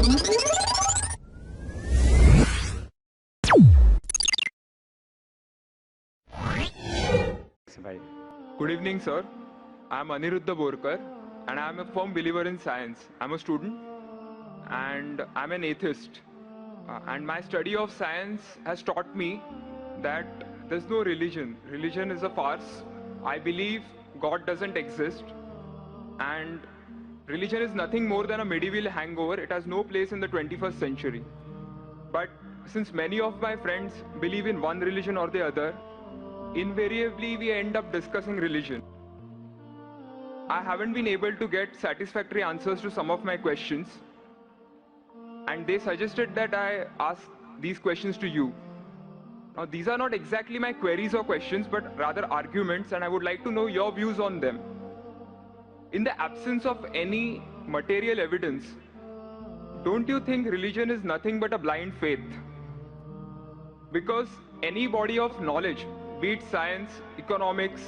Good evening, sir. I am Aniruddha Borkar, and I am a firm believer in science. I am a student, and I am an atheist. And my study of science has taught me that there's no religion. Religion is a farce. I believe God doesn't exist, and religion is nothing more than a medieval hangover. It has no place in the 21st century. But since many of my friends believe in one religion or the other, invariably we end up discussing religion. I haven't been able to get satisfactory answers to some of my questions, and they suggested that I ask these questions to you. Now, these are not exactly my queries or questions, but rather arguments, and I would like to know your views on them. In the absence of any material evidence, don't you think religion is nothing but a blind faith? Because any body of knowledge, be it science, economics,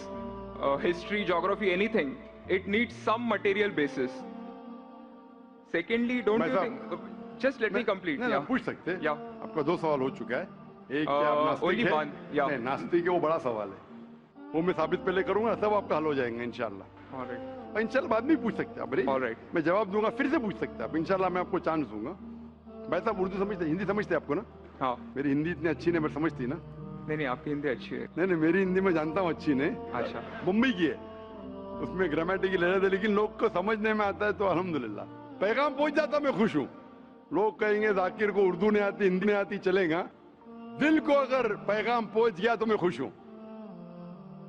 history, geography, anything, it needs some material basis. Secondly, don't you think... Just let me complete. नहीं, पूछ सकते हैं। आपका दो सवाल हो चुका है। एक only one. नहीं, नास्तिक है, वो बड़ा सवाल है। वो मैं साबित पहले करूंगा, तब आपका हल हो जाएगा इंशाल्लाह। Alright. इंशाल्लाह बाद में पूछ सकते हैं आप। Alright. मैं जवाब दूंगा, फिर से पूछ सकते हैं आप। इंशाल्लाह मैं आपको चांस दूंगा। भाई साहब उर्दू समझते, हिंदी समझते आपको ना? हाँ। मेरी हिंदी इतनी अच्छी नहीं, मैं समझती ना? नहीं, आपकी हिंदी अच्छी है। नहीं, मेरी हिंदी मैं जानता हूँ अच्छी नहीं। अच्छा। मुंबई की है, उसमें ग्रामेटिकल एरर है, लेकिन लोग को समझने में आता है तो अल्हम्दुलिल्लाह। पैगाम पहुंच जाता, मैं खुश हूँ। लोग कहेंगे जाकिर को उर्दू नहीं आती, हिंदी नहीं आती, चलेगा। दिल को अगर पैगाम पहुंच गया तो मैं खुश हूँ,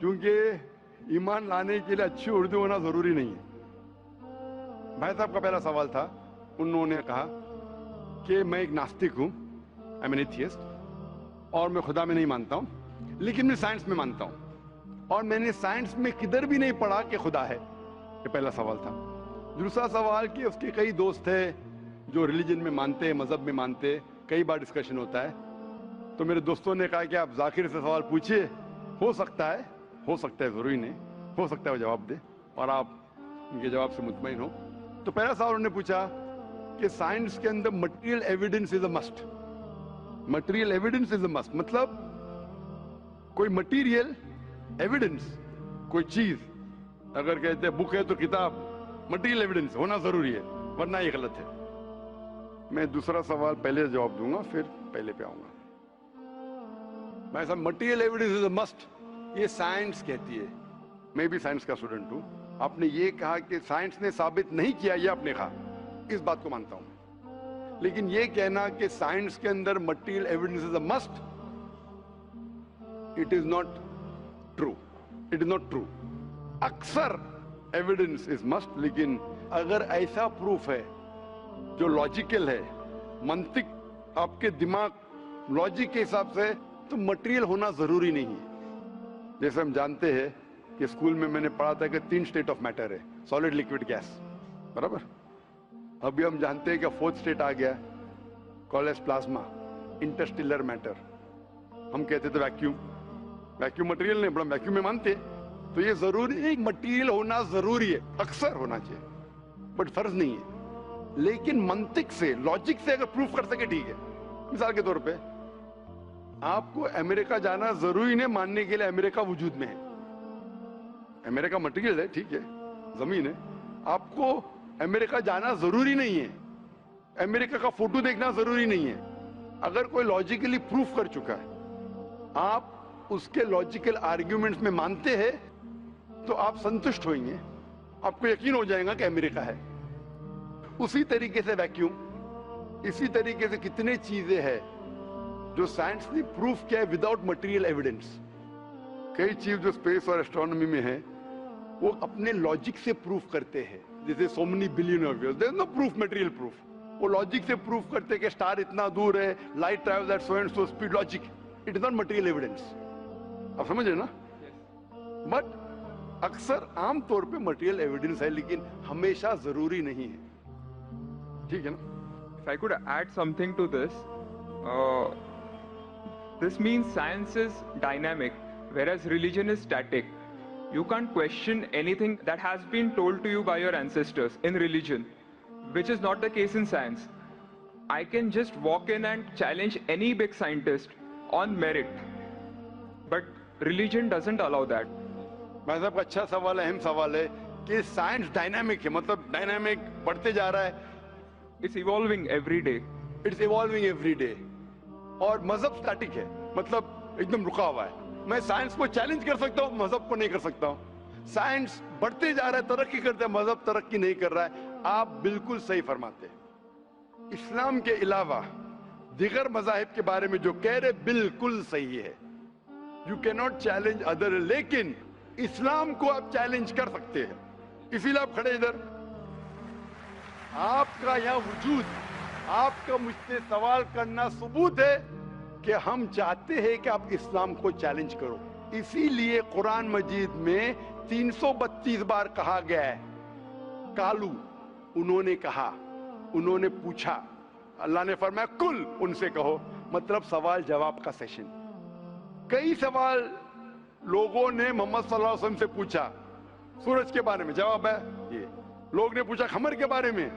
क्योंकि ईमान लाने के लिए अच्छी उर्दू होना जरूरी नहीं है। भाई साहब का पहला सवाल था, उन्होंने कहा कि मैं एक नास्तिक हूँ, आई एम एन एथियस्ट, और मैं खुदा में नहीं मानता हूँ, लेकिन मैं साइंस में मानता हूँ, और मैंने साइंस में किधर भी नहीं पढ़ा कि खुदा है। ये पहला सवाल था। दूसरा सवाल कि उसके कई दोस्त है जो रिलीजन में मानते हैं, मजहब में मानते हैं, कई बार डिस्कशन होता है, तो मेरे दोस्तों ने कहा कि आप जाकिर से सवाल पूछिए, हो सकता है जरूरी नहीं, हो सकता है वो जवाब दे और आप उनके जवाब से मुतमईन हो। तो पहला सवाल उन्होंने पूछा कि साइंस के अंदर material evidence is a must. Material evidence is a must मतलब कोई मटेरियल एविडेंस, कोई चीज अगर कहते हैं बुक है तो किताब, मटेरियल एविडेंस होना जरूरी है, वरना ये गलत है। मैं दूसरा सवाल पहले जवाब दूंगा, फिर पहले पे आऊंगा। मैं सब material evidence is a must, ये साइंस कहती है। मैं भी साइंस का स्टूडेंट हूं। आपने ये कहा कि साइंस ने साबित नहीं किया, ये आपने कहा, इस बात को मानता हूं, लेकिन ये कहना कि साइंस के अंदर material evidence is a must, it is not true. It is not true. अक्सर एविडेंस इज मस्ट, लेकिन अगर ऐसा प्रूफ है जो लॉजिकल है, मंतिक आपके दिमाग लॉजिक के हिसाब से, तो मटेरियल होना जरूरी नहीं है। जैसे हम जानते हैं कि स्कूल में मैंने पढ़ा था कि 3 स्टेट ऑफ मैटर है, सॉलिड, लिक्विड, गैस, बराबर। अभी हम जानते हैं कि 4th स्टेट आ गया, कॉलेज प्लाज्मा, इंटरस्टेलर मैटर। हम कहते थे वैक्यूम, वैक्यूम मटेरियल नहीं, बड़ा वैक्यूम में मानते, तो ये जरूरी है, मटेरियल होना जरूरी है, अक्सर होना चाहिए, बट फर्ज नहीं है। लेकिन मंतिक से, लॉजिक से अगर प्रूफ कर सके ठीक है। मिसाल के तौर पे आपको अमेरिका जाना जरूरी नहीं मानने के लिए अमेरिका वजूद में है। अमेरिका मटेरियल है, ठीक है, जमीन है, आपको अमेरिका जाना जरूरी नहीं है, अमेरिका का फोटो देखना जरूरी नहीं है। अगर कोई लॉजिकली प्रूफ कर चुका है, आप उसके लॉजिकल आर्ग्यूमेंट्स में मानते हैं, तो आप संतुष्ट होंगे, आपको यकीन हो जाएगा कि अमेरिका है। उसी तरीके से वैक्यूम, इसी तरीके से कितने चीजें हैं जो साइंस ने प्रूफ किया है विदाउट मटेरियल एविडेंस। कई चीज जो स्पेस और एस्ट्रोनॉमी में है, वो अपने लॉजिक से प्रूफ करते हैं, जैसे so many billion of years, there is no proof, material proof. वो लॉजिक से प्रूफ करते हैं कि स्टार इतना दूर है, light travels at so and so speed, logic, it is not material evidence. आप समझ रहे ना? बट अक्सर आमतौर पे मटेरियल एविडेंस है, लेकिन हमेशा जरूरी नहीं है, ठीक है ना? If I could add something to this, this means science is dynamic, whereas religion is static. You can't question anything that has been told to you by your ancestors in religion, which is not the case in science. I can just walk in and challenge any big scientist on merit. But religion doesn't allow that. भाई साहब का अच्छा सवाल है, अहम सवाल है कि साइंस डायनामिक है, मतलब डायनामिक बढ़ते जा रहा है, It's evolving every day. It's evolving every day. और मजहब स्टैटिक है, मतलब एकदम रुका हुआ है. मैं साइंस को चैलेंज कर सकता हूँ, मजहब को नहीं कर सकता हूँ. साइंस बढ़ते जा रहा है, तरक्की करते हैं, मजहब तरक्की नहीं कर रहा है. आप बिल्कुल सही फरमाते हैं. इस्लाम के अलावा दिगर मजाहिब के बारे में जो कह रहे बिल्कुल सही है. You can not challenge other, लेकिन इस्लाम को आप चैलेंज कर सकते हैं. इसीलिए आप खड़े इधर. आपका यहाँ वजूद, आपका मुझसे सवाल करना सबूत है कि हम चाहते हैं कि आप इस्लाम को चैलेंज करो. इसीलिए कुरान मजीद में 332 बार कहा गया है कालू. उन्होंने कहा, उन्होंने पूछा, अल्लाह ने फरमाया कुल, उनसे कहो, मतलब सवाल जवाब का सेशन. कई सवाल लोगों ने मोहम्मद सल्लल्लाहु अलैहि वसल्लम से पूछा. सूरज के बारे में जवाब है ये. लोग ने पूछा खमर के बारे में,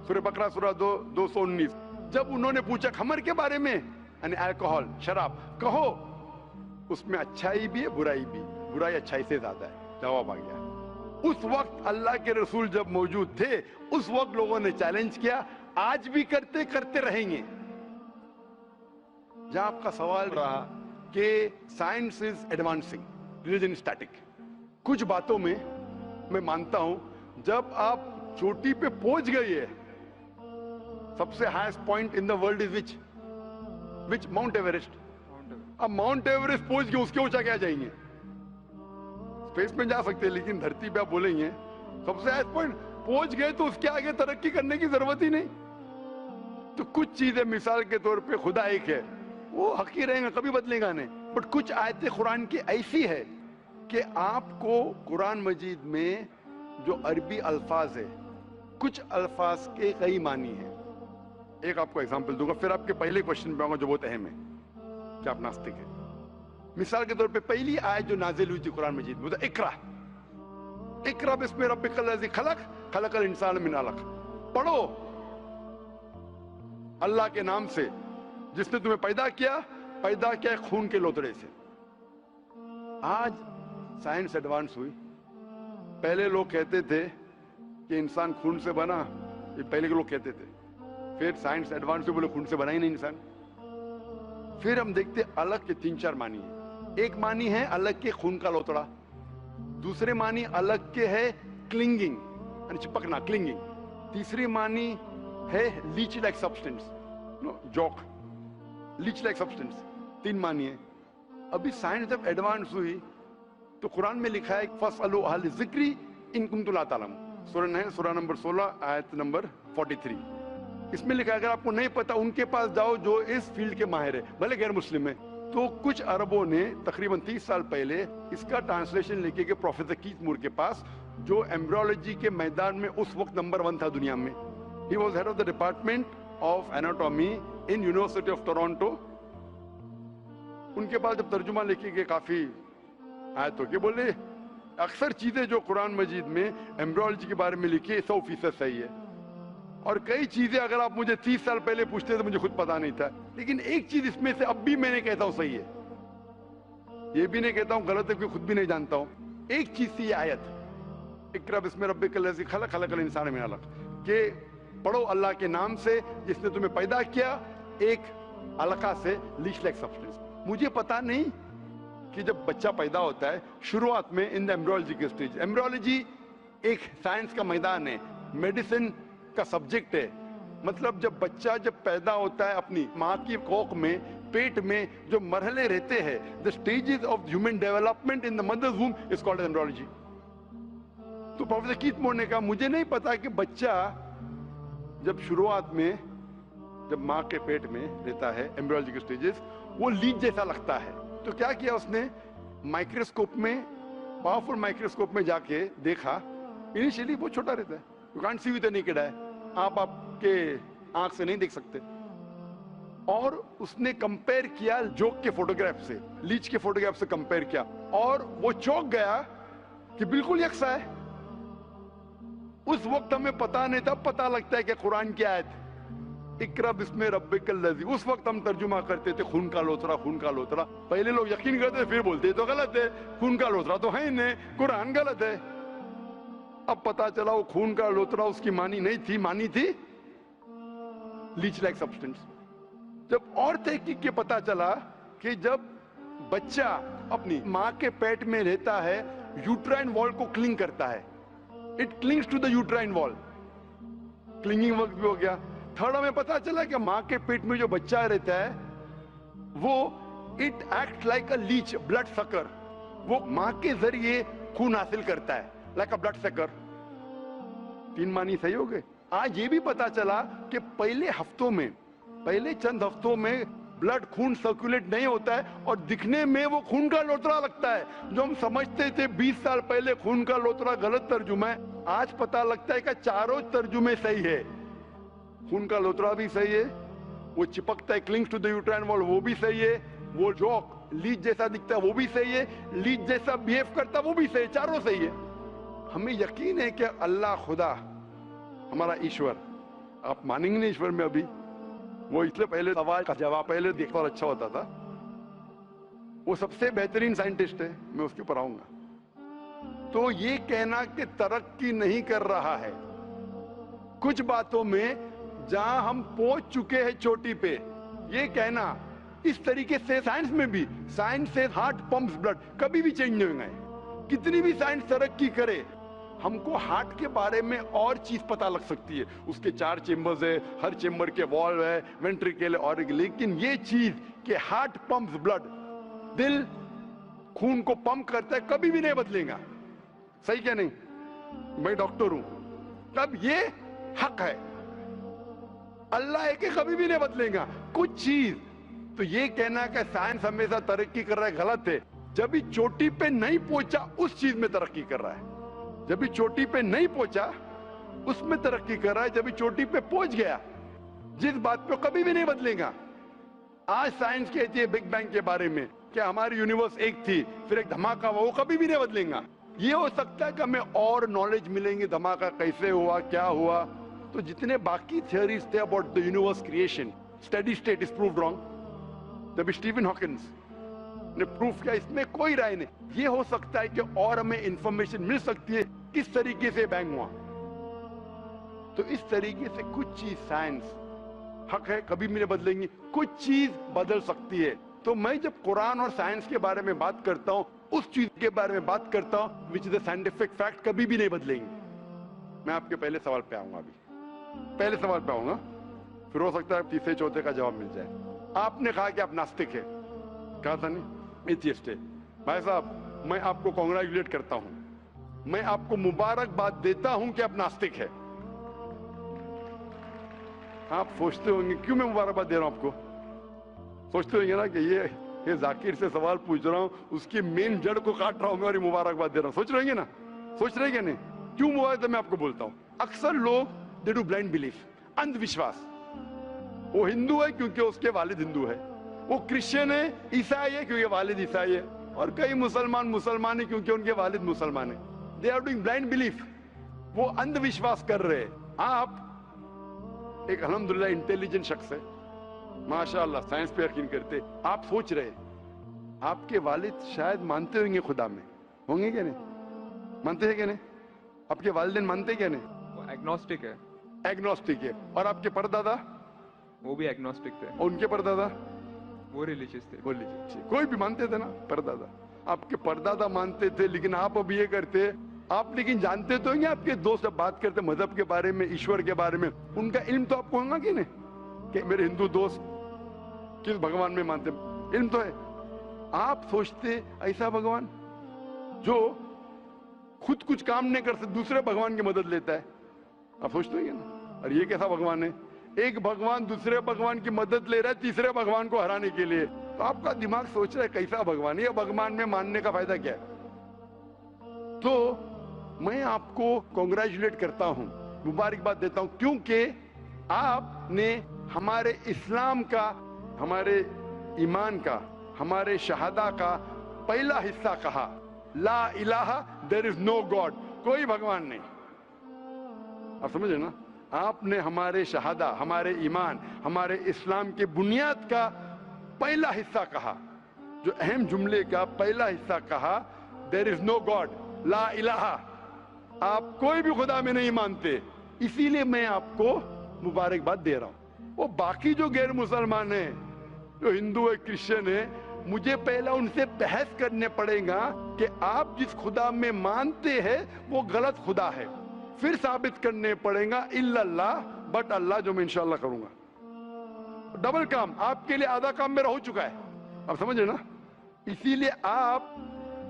सूरह बकरा सूरह 219. जब उन्होंने पूछा खमर के बारे में, यानी अल्कोहल, शराब, कहो उसमें अच्छाई भी है बुराई भी, बुराई अच्छाई से ज्यादा है. जवाब आ गया. उस वक्त अल्लाह के रसूल जब मौजूद थे, उस वक्त लोगों ने चैलेंज किया, आज भी करते करते रहेंगे. जहां आपका सवाल रहा कि science is advancing, religion static, कुछ बातों में मैं मानता हूं. जब आप चोटी पे पहुंच गए है, सबसे highest point in the world is which mount Everest. अब माउंट एवरेस्ट पहुंच गए, उसके ऊंचा क्या जाएंगे? स्पेस में जा सकते हैं, लेकिन धरती पे आप बोलेंगे सबसे हाईएस्ट पॉइंट पहुंच गए तो उसके आगे तरक्की करने की जरूरत ही नहीं. तो कुछ चीजें, मिसाल के तौर पे खुदा एक है, वो हक ही रहेगा, कभी बदलेगा नहीं. बट कुछ आयतें कुरान की ऐसी है कि आपको कुरान मजीद में जो अरबी अल्फाज है, कुछ अल्फाज के कई मानी है. एक आपको एग्जांपल दूंगा, फिर आपके पहले क्वेश्चन पे आऊंगा जो बहुत अहम है कि आप नास्तिक है. मिसाल के तौर पे पहली आयत जो नाजिल हुई थी कुरान मजीद में, इकरा इकरा बिस्मि रब्बिकल लज़ी खलक खलकल इंसान मिन अलक. पढ़ो अल्लाह के नाम से जिसने तुम्हें पैदा किया खून के लोतड़े से. आज साइंस एडवांस हुई. पहले लोग कहते थे कि इंसान खून से बना, ये पहले के लोग कहते थे. फिर साइंस एडवांस हुई, बोले खून से बना ही नहीं इंसान. फिर हम देखते अलग के 3-4 मानी है. एक मानी है अलग के खून का लोतड़ा, दूसरे मानी अलग के है क्लिंगिंग, यानी चिपकना, क्लिंगिंग. तीसरी मानी है लीच लाइक सब्सटेंस, जॉक, लीच लाइक सब्सटेंस. 3 मानी है. अभी साइंस जब एडवांस हुई तो कुरान में लिखा है फसअलू अहल ज़िक्री इन कुंतुम ला तालमून. सूरह नंबर 16 आयत नंबर 43. इसमें लिखा है अगर आपको नहीं पता उनके पास जाओ जो इस फील्ड के माहिर है, भले गैर मुस्लिम है. तो कुछ अरबों ने तकरीबन 30 साल पहले इसका ट्रांसलेशन लेके गए प्रोफेसर कीथ मूर के पास, जो एम्ब्रियोलॉजी के मैदान में उस वक्त नंबर 1 था दुनिया में. He was head of the department of anatomy in university of Toronto. उनके पास जब तर्जुमा लेके गए काफी आयतों के, बोले अक्सर चीजें जो कुरान मजीद में एम्ब्रियोलॉजी के बारे में लिखी है 100% सही है, और कई चीजें अगर आप मुझे 30 साल पहले पूछते तो मुझे खुद पता नहीं था. लेकिन एक चीज इसमें से अब भी मैं नहीं कहता हूं सही है, ये भी नहीं कहता हूं गलत है, क्योंकि खुद भी नहीं जानता हूं. एक चीज थी ये आयत इकरा बिस्मि रब्बिकल लज़ी खलक खलकल इंसान मिन अलक, के पढ़ो अल्लाह के नाम से जिसने तुम्हें पैदा किया एक अलका से, लीच लाइक सब्सटेंस. मुझे पता नहीं कि जब बच्चा पैदा होता है शुरुआत में इन द एम्ब्रियोलॉजी के स्टेज, एम्ब्रियोलॉजी एक साइंस का मैदान है, मेडिसिन का सब्जेक्ट है. मतलब जब बच्चा जब पैदा होता है अपनी माँ की कोख में, पेट में जो मरहले रहते हैं, the stages of human development in the mother's womb is called embryology. तो प्रोफेसर कीथ मूर ने कहा मुझे नहीं पता कि बच्चा जब शुरुआत में जब माँ के पेट में रहता है, एम्ब्रियोलॉजी के स्टेजेस, वो लीच जैसा लगता है. तो क्या किया उसने, माइक्रोस्कोप में, पावरफुल माइक्रोस्कोप में जाके देखा. इनिशियली वो छोटा रहता है, you can't see with the naked eye, आप आपके आंख से नहीं देख सकते. और उसने कंपेयर किया जोक के फोटोग्राफ से, लीच के फोटोग्राफ से कंपेयर किया, और वो चौंक गया कि बिल्कुल यकसा है. उस वक्त हमें पता नहीं था, पता लगता है कि कुरान की आयत इकरा बिस्मे रब्बिकल लज़ी, उस वक्त हम तर्जुमा करते थे खून का लोथरा, खून का लोथरा। पहले लोग यकीन करते फिर बोलते तो गलत है, खून का लोथरा तो है ही नहीं, कुरान गलत है। अब पता चला वो खून का लोथरा उसकी मानी नहीं थी, मानी थी लीच लाइक सब्सटेंस। जब और तहकीक के पता चला कि जब बच्चा अपनी माँ के पेट में रहता है, यूट्राइन वॉल को क्लिंग करता है, it clings to the uterine wall, clinging work भी हो गया। थर्ड हमें पता चला कि माँ के पेट में जो बच्चा रहता है वो it act like a leech, blood sucker, वो माँ के जरिए खून हासिल करता है, लाइक अ ब्लड सकर। 3 मानी सही हो गए। आज ये भी पता चला कि पहले चंद हफ्तों में ब्लड खून सर्कुलेट नहीं होता है और दिखने में वो खून का लोथरा लगता है। जो हम समझते थे 20 साल पहले खून का लोथरा गलत तर्जुमा है, आज पता लगता है कि चारों तर्जुमे सही है। खून का लोथरा भी सही है, वो चिपकता है clings to the uterine wall वो भी सही है, वो जो लीच जैसा दिखता है वो भी सही है, लीच जैसा बिहेव करता है वो भी सही है, चारों सही है। हमें यकीन है कि अल्लाह खुदा हमारा ईश्वर, आप मानेंगे नहीं ईश्वर में अभी, वो इसलिए पहले सवाल का जवाब पहले देखता और अच्छा होता था, वो सबसे बेहतरीन साइंटिस्ट है, मैं उसके ऊपर आऊंगा। तो ये कहना कि तरक्की नहीं कर रहा है, कुछ बातों में जहां हम पहुंच चुके हैं चोटी पे, ये कहना इस तरीके से साइंस में भी, साइंस से हार्ट पंप्स ब्लड, कभी भी चेंज नहीं होंगे। कितनी भी साइंस तरक्की करे, हमको हार्ट के बारे में और चीज पता लग सकती है, उसके 4 चेंबर्स है, हर चेंबर के वॉल्व है, वेंट्रिकल है, और लेकिन ये चीज कि हार्ट पंप्स ब्लड, दिल खून को पंप करता है, कभी भी नहीं बदलेगा। सही क्या नहीं? मैं डॉक्टर हूं, तब ये हक है, अल्लाह है कि कभी भी नहीं बदलेगा कुछ चीज। तो ये कहना कि साइंस हमेशा तरक्की कर रहा है गलत है। जब भी चोटी पे नहीं पहुंचा उस चीज में तरक्की कर रहा है, जब भी चोटी पे नहीं पहुंचा उसमें तरक्की कर रहा है, जब भी चोटी पे पहुंच गया जिस बात पे कभी भी नहीं बदलेगा। आज साइंस कहती है बिग बैंग के बारे में कि हमारी यूनिवर्स एक थी फिर एक धमाका हुआ, वो कभी भी नहीं बदलेगा। ये हो सकता है कि हमें और नॉलेज मिलेंगे, धमाका कैसे हुआ, क्या हुआ। तो जितने बाकी थियरीज थे about the universe creation, steady state is proved wrong, जब स्टीफन हॉकिंस ने प्रूफ किया, इसमें कोई राय नहीं। ये हो सकता है कि और हमें इंफॉर्मेशन मिल सकती है किस तरीके से बैंग हुआ। तो इस तरीके से कुछ चीज साइंस हक है, कभी भी नहीं बदलेंगी, कुछ चीज बदल सकती है। तो मैं जब कुरान और साइंस के बारे में बात करता हूं, उस चीज के बारे में बात करता हूं which is the scientific fact, कभी भी नहीं बदलेंगे। मैं आपके पहले सवाल पे आऊंगा, अभी पहले सवाल पे आऊंगा, फिर हो सकता है तीसरे चौथे का जवाब मिल जाए। आपने कहा कि आप नास्तिक है, कहा था नहीं, एथियस्ट है। भाई साहब मैं आपको कांग्रेचुलेट करता हूं, मैं आपको मुबारकबाद देता हूं कि आप नास्तिक है। आप सोचते होंगे क्यों मैं मुबारकबाद दे रहा हूं आपको, सोचते होंगे ना कि ये जाकिर से सवाल पूछ रहा हूं, उसकी मेन जड़ को काट रहा हूं मैं और मुबारकबाद दे रहा हूं। सोच रहे ना, सोच रहे नहीं? क्यों मुबारक मैं आपको बोलता हूं। अक्सर लोग दे डू ब्लाइंड बिलीफ, अंधविश्वास। वो हिंदू है क्योंकि उसके वालिद हिंदू है, वो क्रिश्चियन है, ईसाई है क्योंकि वालिद ईसाई है, और कई मुसलमान है क्योंकि उनके वालिद मुसलमान है। They are doing blind belief, वो अंधविश्वास कर रहे हैं। आप एक अल्हम्दुलिल्लाह इंटेलिजेंट शख्स है, माशाअल्लाह, साइंस पे यकीन करते। आप सोच रहे आपके वालिद शायद मानते होंगे खुदा में, होंगे क्या नहीं? मानते हैं क्या नहीं? आपके वालिदैन मानते क्या नहीं? वो एग्नोस्टिक है। एग्नोस्टिक है। और आपके परदादा? वो भी एग्नोस्टिक थे। और उनके परदादा? वो रिलीजियस थे। वो रिलीजियस, कोई भी मानते थे ना परदादा। आपके परदादा मानते थे, लेकिन आप अब ये करते आप, लेकिन जानते तो हैं आपके दोस्त जब बात करते मजहब के बारे में, ईश्वर के बारे में, उनका इल्म तो आपको होगा कि नहीं, कि मेरे हिंदू दोस्त किस भगवान में मानते, इल्म तो है। आप सोचते ऐसा भगवान जो खुद कुछ काम नहीं कर सकते, दूसरे भगवान की मदद लेता है, आप सोचते हैं ना? और ये कैसा भगवान है? एक भगवान दूसरे भगवान की मदद ले रहा है तीसरे भगवान को हराने के लिए। तो आपका दिमाग सोच रहा है कैसा भगवान है, ये भगवान में मानने का फायदा क्या है? तो मैं आपको कांग्रेचुलेट करता हूं, मुबारकबाद देता हूं, क्योंकि आपने हमारे इस्लाम का, हमारे ईमान का, हमारे शहादा का पहला हिस्सा कहा, ला इलाहा, देयर इज नो गॉड, कोई भगवान नहीं। आप समझे ना? आपने हमारे शहादा, हमारे ईमान, हमारे इस्लाम के बुनियाद का पहला हिस्सा कहा, जो अहम जुमले का पहला हिस्सा कहा, देयर इज नो गॉड, ला इलाहा, आप कोई भी खुदा में नहीं मानते, इसीलिए मैं आपको मुबारकबाद दे रहा हूं। वो बाकी जो गैर मुसलमान है, जो हिंदू है, क्रिश्चियन है, मुझे पहला उनसे बहस करने पड़ेगा कि आप जिस खुदा में मानते हैं वो गलत खुदा है, फिर साबित करने पड़ेगा इल्लल्लाह, बट अल्लाह, जो मैं इंशाअल्लाह करूंगा। डबल काम, आपके लिए आधा काम मेरा हो चुका है, आप समझ रहे ना? इसीलिए आप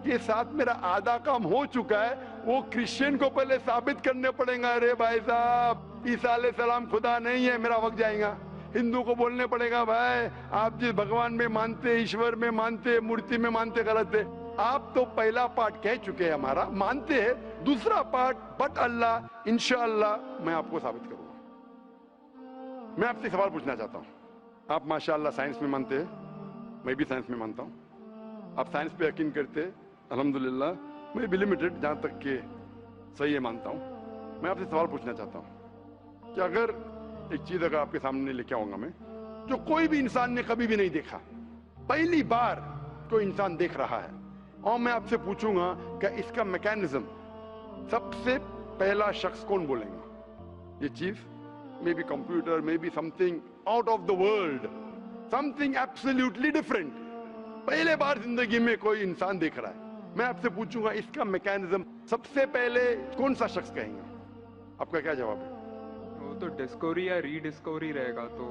के साथ मेरा आधा काम हो चुका है, वो क्रिश्चियन को पहले साबित करने पड़ेगा, अरे भाई साहब ईसा अलैहिस्सलाम खुदा नहीं है, मेरा वक्त जाएगा। हिंदू को बोलने पड़ेगा, भाई आप जिस भगवान में मानते, ईश्वर में मानते, मूर्ति में मानते, गलत है। आप तो पहला पार्ट कह चुके हैं हमारा, मानते हैं, दूसरा पार्ट बट अल्लाह, इंशाअल्लाह मैं आपको साबित करूंगा। मैं आपसे सवाल पूछना चाहता हूं, आप माशाअल्लाह साइंस में मानते हैं, मैं भी साइंस में मानता हूं, आप साइंस पे यकीन करते हैं, अल्हम्दुलिल्लाह, मैं भी लिमिटेड जहां तक के सही है मानता हूं। मैं आपसे सवाल पूछना चाहता हूं कि अगर एक चीज अगर आपके सामने लेके आऊंगा मैं, जो कोई भी इंसान ने कभी भी नहीं देखा, पहली बार कोई इंसान देख रहा है, और मैं आपसे पूछूंगा कि इसका मैकेनिज्म, सबसे पहला शख्स कौन बोलेगा? ये चीज may be computer, may be something out of the world, something absolutely different, पहले बार जिंदगी में कोई इंसान देख रहा है। मैं आपसे पूछूंगा इसका मैकेनिज्म सबसे पहले कौन सा शख्स कहेंगे? आपका क्या जवाब है? वो तो डिस्कवरी या रीडिस्कवरी रहेगा, तो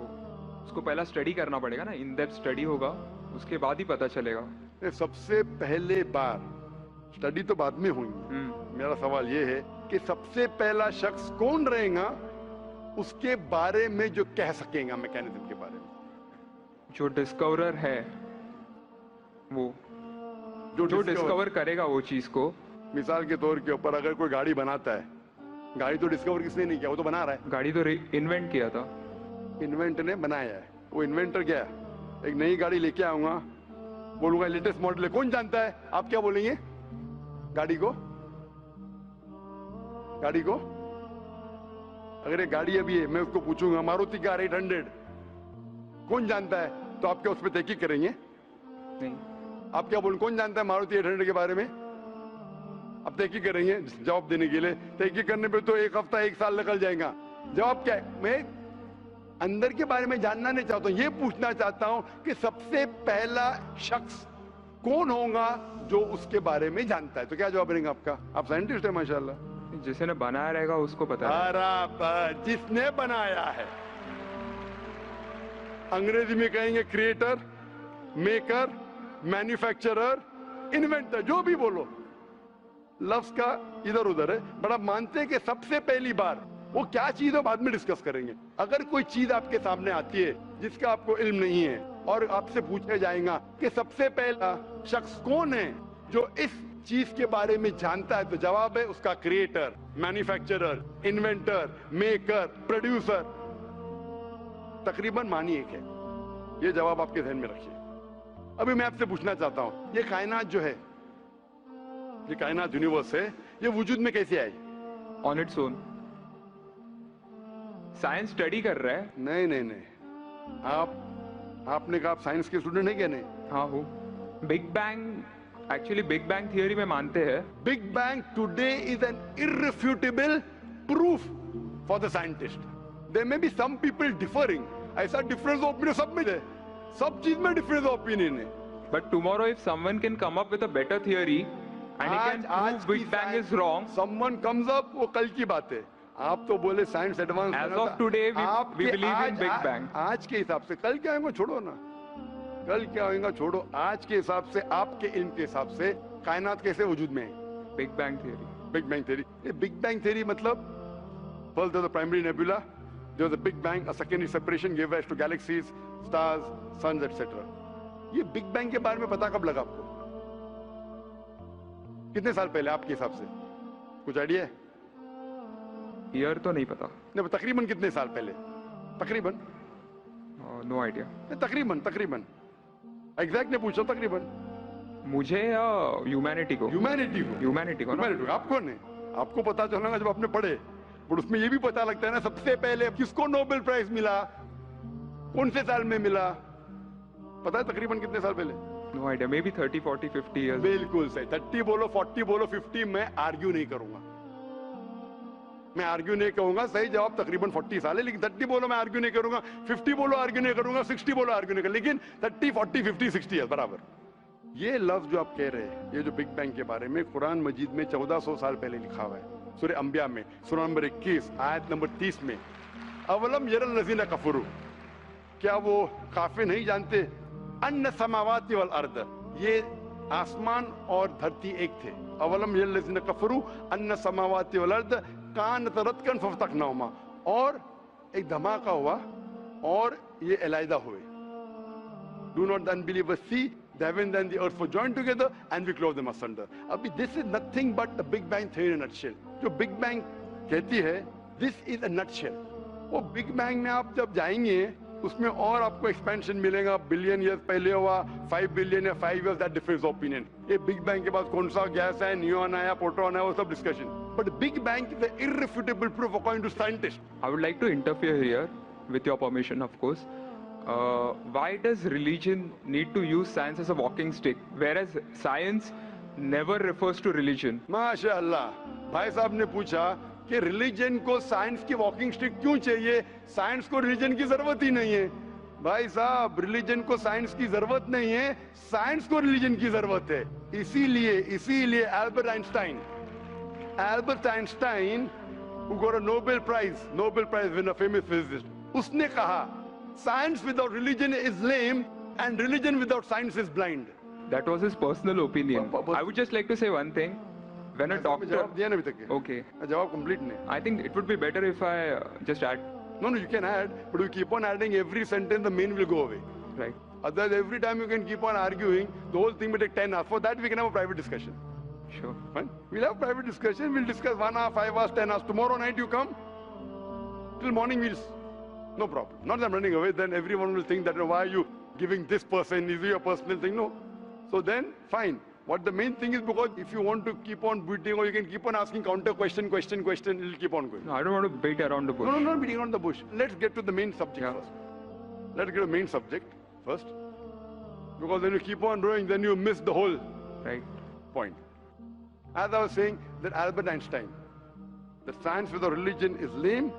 उसको पहला स्टडी करना पड़ेगा ना, इन डेप्थ स्टडी होगा, उसके बाद ही पता चलेगा। सबसे पहले बार, स्टडी तो बाद में हुई, मेरा सवाल ये है कि सबसे पहला शख्स कौन रहेगा उसके बारे में जो कह सकेगा, मैकेनिज्म के बारे में? जो डिस्कवरर है, वो जो डिस्कवर करेगा वो चीज को। मिसाल के तौर के ऊपर अगर कोई गाड़ी बनाता है, गाड़ी तो डिस्कवर किसने नहीं किया, वो तो बना रहा है। गाड़ी तो इन्वेंट किया था, इन्वेंट ने बनाया है, वो इन्वेंटर क्या है? एक नई गाड़ी लेके आऊंगा, बोलूंगा लेटेस्ट मॉडल है, कौन जानता है? आप क्या बोलेंगे? गाड़ी को अगर ये गाड़ी अभी है, मैं उसको पूछूंगा मारुति कार 800 कौन जानता है, तो आप क्या उस पर तहकीक करेंगे? नहीं। आप क्या बोलेंगे, कौन जानता है मारुति 800 के बारे में? अब तहकीक करेंगे जवाब देने के लिए, तहकीक करने पे तो एक हफ्ता, एक साल निकल जाएगा। जवाब क्या है? मैं अंदर के बारे में जानना नहीं चाहता हूं, ये पूछना चाहता हूं कि सबसे पहला शख्स कौन होगा जो उसके बारे में जानता है। तो क्या जवाब रहेगा आपका? आप साइंटिस्ट है माशाल्लाह। जिसने बनाया रहेगा उसको पता है। बराबर, जिसने बनाया है। अंग्रेजी में कहेंगे क्रिएटर, मेकर, मैन्युफैक्चरर, इन्वेंटर, जो भी बोलो, लफ्ज का इधर उधर है, बट आप मानते हैं कि सबसे पहली बार वो क्या चीज है बाद में डिस्कस करेंगे। अगर कोई चीज आपके सामने आती है जिसका आपको इल्म नहीं है और आपसे पूछा जाएगा कि सबसे पहला शख्स कौन है जो इस चीज के बारे में जानता है, तो जवाब है उसका creator, manufacturer, inventor, maker, producer. तकरीबन मानी एक है। ये जवाब आपके ध्यान में रखिए। अभी मैं आपसे पूछना चाहता हूं, ये कायनात जो है, ये कायनात यूनिवर्स है, ये वजूद में कैसे आई? On its own. Science study कर रहा है। नहीं नहीं नहीं, आपने कहा आप साइंस के स्टूडेंट है क्या? नहीं। हाँ हूँ। Big bang, actually big bang theory में मानते हैं। Big bang today is an irrefutable proof for the scientist. There may be some people differing, ऐसा डिफरेंस ऑफ ओपिनियन सब में है, सब चीज में डिफरेंस ऑफ ओपिनियन है। But tomorrow if someone can come up with a better theory and he can prove big bang is wrong, someone comes up, वो कल की बात है। आप तो बोले science advance, age of today we believe in big bang. आज के हिसाब से, कल क्या होगा छोड़ो ना, कल क्या होगा छोड़ो, आज के हिसाब से, आपके इल्म के हिसाब से कायनात कैसे वजूद में है? Big bang theory. Big bang theory. ये बिग बैंग थियरी मतलब first there was the primary nebula, there was a big bang, a secondary separation give rise to galaxies, stars, suns etcetera. ये बिग बैंग के बारे में पता कब लगा आपको? कितने साल पहले आपके हिसाब से? कुछ आइडिया है? ईयर तो नहीं पता। नहीं, तकरीबन कितने साल पहले? तकरीबन नो आइडिया। तकरीबन एग्जैक्ट ने पूछा, तकरीबन। मुझे या ह्यूमैनिटी को? ह्यूमैनिटी को। ह्यूमैनिटी को। आप कौन है? आपको पता चलेगा जब आपने पढ़े। पर उसमें ये भी पता लगता है ना सबसे पहले किसको नोबेल प्राइज मिला, कौन से साल में मिला, पता है तकरीबन कितने साल पहले? No idea. Maybe 30, 40, 50 years. बिल्कुल सही. 30 बोलो, 40 बोलो, 50, मैं आर्ग्यू नहीं करूंगा. मैं आर्ग्यू नहीं कहूंगा. सही जवाब तकरीबन 40 साल है, लेकिन 30 बोलो मैं आर्ग्यू नहीं करूंगा, 50 बोलो आर्ग्यू नहीं करूंगा, 60 बोलो आर्ग्यू नहीं करूंगा, लेकिन 30, 40, 50, 60 है बराबर. ये लफ्ज जो आप कह रहे हैं, ये जो बिग बैंग के बारे में कुरान मजीद में 1400 साल पहले लिखा हुआ है. सूरह अंबिया में सूरह नंबर 21 आयत नंबर 30 में, अवलम यरल लज़ीना कफरू, क्या वो काफिर नहीं जानते, अन्ना समावाति वल अर्द, ये आसमान और धरती एक थे. अवलम यरल लज़ीना कफरू अन्ना समावाति वल अर्द कानत रतकन फफतकनाहुमा, और एक धमाका हुआ और ये अलहदा हुए. Do not the unbelievers see the heavens and the earth were joined together and we clove them asunder. अभी this is nothing but the Big Bang theory in a nutshell. जो Big Bang कहती है, this is a nutshell. वो Big Bang में आप जब जाएंगे उसमें और आपको एक्सपेंशन मिलेगा. बिलियन ईयर्स पहले हुआ, 5 बिलियन या 5 years, that differs opinion. ये Big Bang के बाद कौन सा गैस है, न्यून आया, प्रोटॉन आया, वो सब discussion. But Big Bang is an irrefutable proof according to scientists. I would like to interfere here, with your permission, of course. Why does religion need to use science as a walking stick, whereas science never refers to religion? माशाअल्लाह, भाई साहब ने पूछा कि religion को science की walking stick क्यों चाहिए, साइंस को रिलीजन की जरूरत ही नहीं है. भाई साहब, रिलीजन को साइंस की जरूरत नहीं है, साइंस को रिलीजन की जरूरत है. इसीलिए Albert Einstein who got a Nobel Prize winner, famous physicist, उसने कहा science without religion is lame and religion without science is blind. That was his personal opinion. I would just like to say one thing. When a doctor... जवाब दिया ना अभी तक. Okay. जवाब complete नहीं. I think it would be better if I just add. No, you can add, but you keep on adding every sentence, the main will go away. Right. Otherwise, every time you can keep on arguing, the whole thing will take 10 hours. For that, we can have a private discussion. Sure. Fine? We'll have a private discussion. We'll discuss 1 hour, 5 hours, 10 hours. Tomorrow night you come. Till morning no problem. Not that I'm running away. Then everyone will think that, why are you giving this person? Is it your personal thing? No. So then, fine. What the main thing is, because if you want to keep on beating, or you can keep on asking counter question, it'll keep on going. No, I don't want to beat around the bush. No, not beating around the bush. Let's get to the main subject first. Let's get to the main subject first. Because when you keep on doing, then you miss the whole point. As I was saying, that Albert Einstein, that science without religion is lame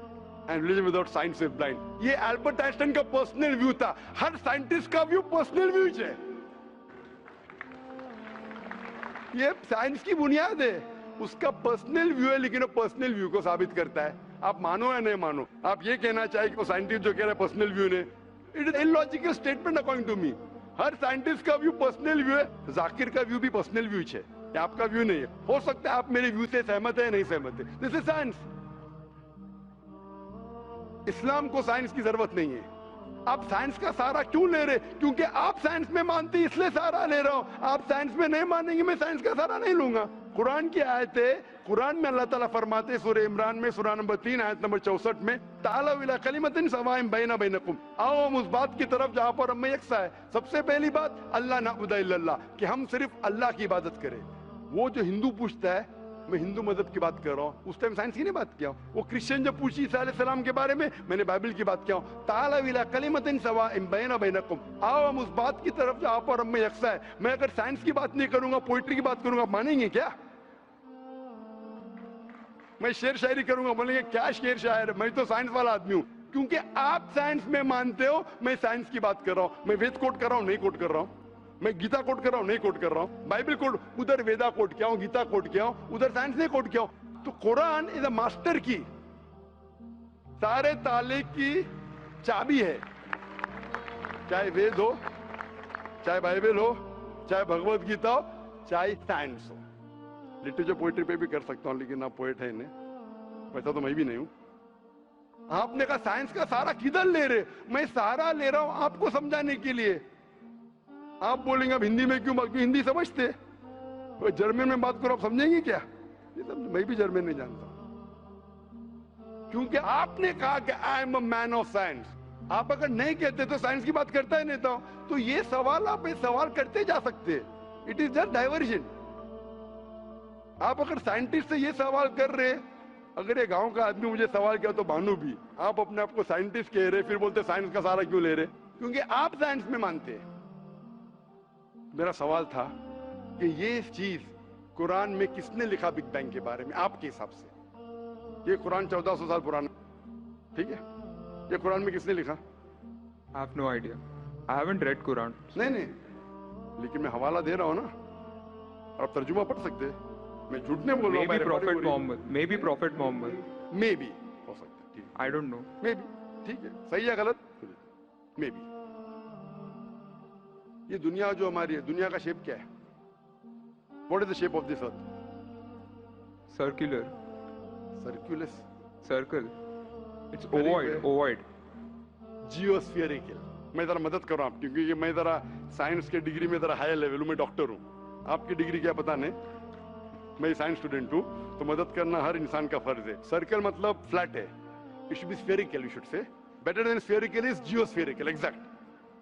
and religion without science is blind. ये Albert Einstein का personal view था. हर scientist का view personal view है. ये science की बुनियाद है. उसका पर्सनल व्यू है, लेकिन वो पर्सनल व्यू को साबित करता है. आप मानो या नहीं मानो, आप ये कहना चाहिए कि वो साइंटिस्ट जो कह रहा है पर्सनल व्यू ने, it is illogical statement according to me. हर साइंटिस्ट का व्यू पर्सनल व्यू है. जाकिर का व्यू भी पर्सनल व्यू है, आपका व्यू नहीं है. हो सकता है आप मेरे व्यू से सहमत है, नहीं सहमत है. This is science. इस्लाम को साइंस की जरूरत नहीं है. आप साइंस का सहारा क्यों ले रहे? क्योंकि आप साइंस में मानते, इसलिए सहारा ले रहा हूं. आप साइंस में नहीं मानेंगे, मैं साइंस का सहारा नहीं लूंगा. कुरान की आयत है, कुरान में अल्लाह ताला फरमाते, सूरह इमरान में सूरह नंबर 3 आयत नंबर 64 में, तालू इला कलिमतिन सवाइन बैना बैनकुम, आओ हम उस बात की तरफ जहां पर हम में यकसा है. सबसे पहली बात, अल्लाह नअबुद इल्लल्लाह, कि हम सिर्फ अल्लाह की इबादत करें. वो जो हिंदू पूछता है, मैं हिंदू मजहब की बात कर रहा हूं, उस टाइम साइंस की नहीं बात किया. वो क्रिश्चियन जब पूछी ईसा अलैहिस्सलाम के बारे में, मैंने बाइबल की बात किया. ताला इला कलिमतिन सवाइन बैना बैनकुम, आओ हम उस बात की तरफ जहां पर हम में यकसा है. मैं अगर साइंस की बात नहीं करूंगा, पोइट्री की बात करूंगा, आप मानेंगे क्या? मैं शेर शायरी करूंगा, बोलेंगे क्या शेर शायर, मैं तो साइंस वाला आदमी हूं. क्योंकि आप साइंस में मानते हो, मैं साइंस की बात कर रहा हूं. मैं वेद कोट कर रहा हूं, नहीं कोट कर रहा हूं. मैं गीता कोट कर रहा हूं, नहीं कोट कर रहा हूं. बाइबल कोट, उधर वेदा कोट किया हूं, गीता कोट किया हूं, उधर साइंस नहीं कोट किया हूं. तो कुरान इज अ मास्टर की, सारे ताले की चाबी है. चाहे वेद हो, चाहे बाइबल हो, चाहे भगवत गीता हो, चाहे साइंस हो. लिटरेचर पोएट्री पे भी कर सकता हूं, लेकिन आप पोएट है नहीं, वैसा तो मैं भी नहीं हूं. आपने कहा साइंस का सहारा किधर ले रहे? मैं सहारा ले रहा हूं आपको समझाने के लिए. आप बोलेंगे अब हिंदी में क्यों बात, क्यों हिंदी समझते? तो जर्मन में बात करो, आप समझेंगे क्या? मैं भी जर्मन नहीं जानता. क्योंकि आपने कहा कि I am a man of science. आप अगर नहीं कहते तो साइंस की बात करता ही नहीं था. तो ये सवाल आप सवाल करते जा सकते. It is just diversion. आप अगर साइंटिस्ट से ये सवाल कर रहे अगर ये गांव का आदमी मुझे सवाल किया तो भानु भी, आप अपने आप को साइंटिस्ट कह रहे, फिर बोलते साइंस का सारा क्यों ले रहे? क्योंकि आप साइंस में मानते हैं। मेरा सवाल था कि ये चीज कुरान में किसने लिखा बिग बैंग के बारे में आपके हिसाब से? ये कुरान 1400 साल पुराना, ठीक है? ये कुरान में किसने लिखा? I have no idea. I haven't read Quran. नहीं, लेकिन मैं हवाला दे रहा हूं ना, और आप तर्जुमा पढ़ सकते हैं। मैं झूठ नहीं बोल रहा हूं। Maybe Prophet Muhammad. Maybe Prophet Muhammad. May be हो सकता है, ठीक है, I don't know. May be, ठीक है, सही या गलत, मे बी। ये दुनिया जो हमारी है, दुनिया का शेप क्या है? What is the shape of this earth? Circular. सर्कुलस, Circle. It's Very ovoid. well. Ovoid. जियोस्फेरिकल। मैं जरा मदद कर रहा हूं आपकी, क्योंकि मैं जरा साइंस के डिग्री में जरा हाई लेवल हूं, मैं डॉक्टर हूं। आपकी डिग्री क्या पता नहीं, मैं साइंस स्टूडेंट हूं, तो मदद करना हर इंसान का फर्ज है। सर्कल मतलब फ्लैट है, it should be spherical, you should say. Better than spherical is geospherical, exact,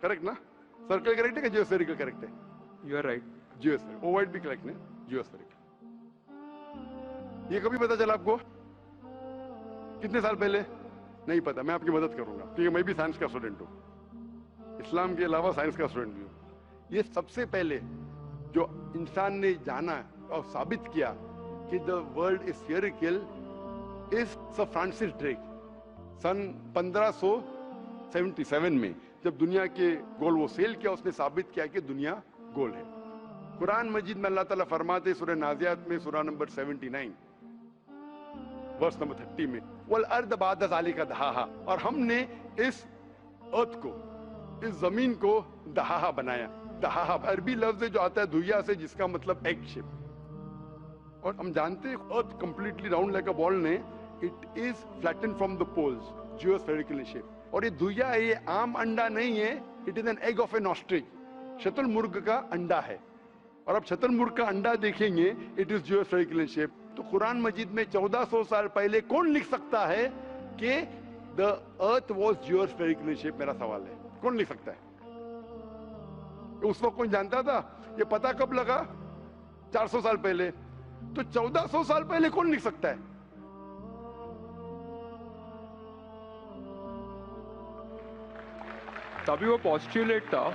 correct ना? सर्कल करेक्ट है कि जियोस्फेरिकल करेक्ट है? You are right. Geospherical, ovoid भी करेक्ट है, जियोस्फेरिकल। ये कभी पता चला आपको? कितने साल पहले? नहीं पता, मैं आपकी मदद करूंगा, क्योंकि मैं भी साइंस का स्टूडेंट हूं, इस्लाम के अलावा साइंस का स्टूडेंट भी हूं। ये सबसे पहले जो इंसान ने जाना और साबित किया कि the world is spherical is sir Francis Drake. सन 1577 में जब दुनिया के गोल वो सेल किया, उसने साबित किया कि दुनिया गोल है। कुरान मजीद में अल्लाह ताला फरमाते सूरह नाज़ियात में सूरह नंबर 79 वर्स नंबर 30 में, वल अर्द बाद ज़ालिका दहाहा, और हमने इस अर्थ को, इस जमीन को दहाहा बनाया। दहाहा अरबी लफ्ज जो आता है धुइया से, जिसका मतलब एग शेप। और हम जानते हैं earth completely round like a ball ने, it is flatten from the poles, geospherical in shape. और ये धुइया है, ये आम अंडा नहीं है, it is an egg of an ostrich, शतुरमुर्ग का अंडा है। और अब शतुरमुर्ग का अंडा देखेंगे, it is geospherical in shape. तो कुरान मजीद में 1400 साल पहले कौन लिख सकता है कि the earth was geospherical in shape? मेरा सवाल है, कौन लिख सकता है? उस वक्त कौन जानता था? ये पता कब लगा? 400 साल पहले। तो 1400 साल पहले कौन लिख सकता है? तभी वो postulate था,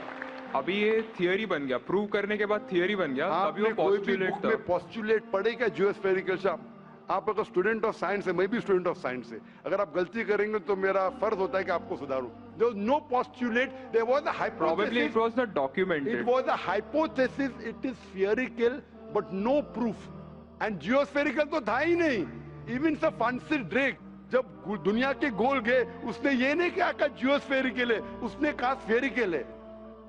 अभी ये थियरी बन गया, प्रूव करने के बाद थियरी बन गया, तभी वो आपने कोई भी postulate बुक था। में पोस्टुलेट पढ़े क्या जियोस्फेरिकल शब्द? आप अगर स्टूडेंट ऑफ साइंस है, मैं भी स्टूडेंट ऑफ साइंस है, अगर आप गलती करेंगे तो मेरा फर्ज होता है कि आपको सुधारूं। There was no postulate, there was a Probably it hypothesis, was not documented. it was a hypothesis, it is spherical but no proof, and geospherical तो था ही नहीं। even सर फ्रांसिस ड्रेक जब दुनिया के गोल गए, उसने ये नहीं कहा जियोस्फेरिकल है, उसने कहा स्फेरिकल है।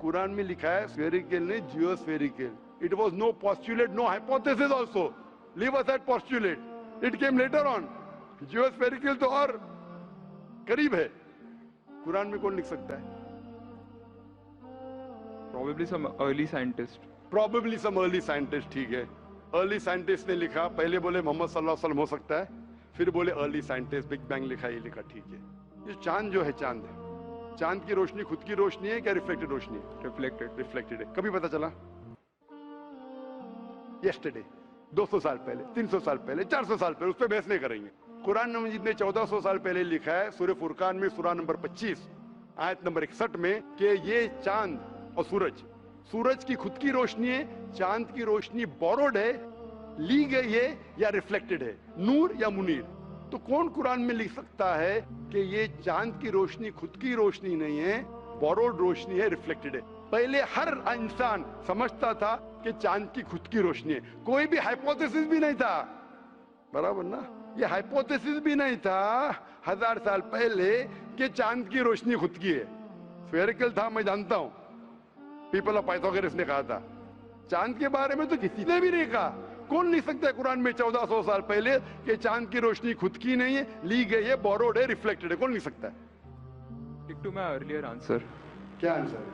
कुरान में लिखा है स्फेरिकल ने geospherical. It was no postulate, no hypothesis also, leave aside postulate, it came later on. Geospherical तो और करीब है। कुरान में कौन लिख सकता है? Probably some early scientist. Probably some early scientist, ठीक है। अर्ली साइंटिस्ट ने लिखा, पहले बोले मोहम्मद सल्लल्लाहु अलैहि वसल्लम हो सकता है, फिर बोले अर्ली साइंटिस्ट, बिग बैंग लिखा, ये लिखा, ठीक है। ये चांद जो है, चांद है, चांद की रोशनी खुद की रोशनी है क्या रिफ्लेक्टेड रोशनी है? Reflected. रिफ्लेक्टेड है। कभी पता चला? यस्टरडे, 200 साल पहले, 300 साल पहले, 400 साल पहले, उस पर बहस नहीं करेंगे। कुरान मजीद ने 1400 साल पहले लिखा है सूरह फुरकान में सूरह नंबर 25 आयत नंबर 61 में कि ये चांद और सूरज की खुद की रोशनी है, चांद की रोशनी बोरोड है, ली गई है या रिफ्लेक्टेड है, नूर या मुनीर। तो कौन कुरान में लिख सकता है कि ये चांद की रोशनी खुद की रोशनी नहीं है, बोरोड रोशनी है, रिफ्लेक्टेड है? पहले हर इंसान समझता था कि चांद की खुद की रोशनी है, कोई भी हाइपोथेसिस भी नहीं था, बराबर ना? ये हाइपोथेसिस भी नहीं था 1000 साल पहले कि चांद की रोशनी खुद की है। स्फेरिकल था, मैं जानता हूं, पीपल ऑफ पाइथागोरस ने कहा था। चांद के बारे में तो किसी ने भी नहीं कहा। कौन लिख सकता है कुरान में 1400 साल पहले कि चांद की रोशनी खुद की नहीं है, ली गई है, बोरोड है, रिफ्लेक्टेड है? कौन लिख सकता है? Stick to my earlier answer. क्या आंसर है?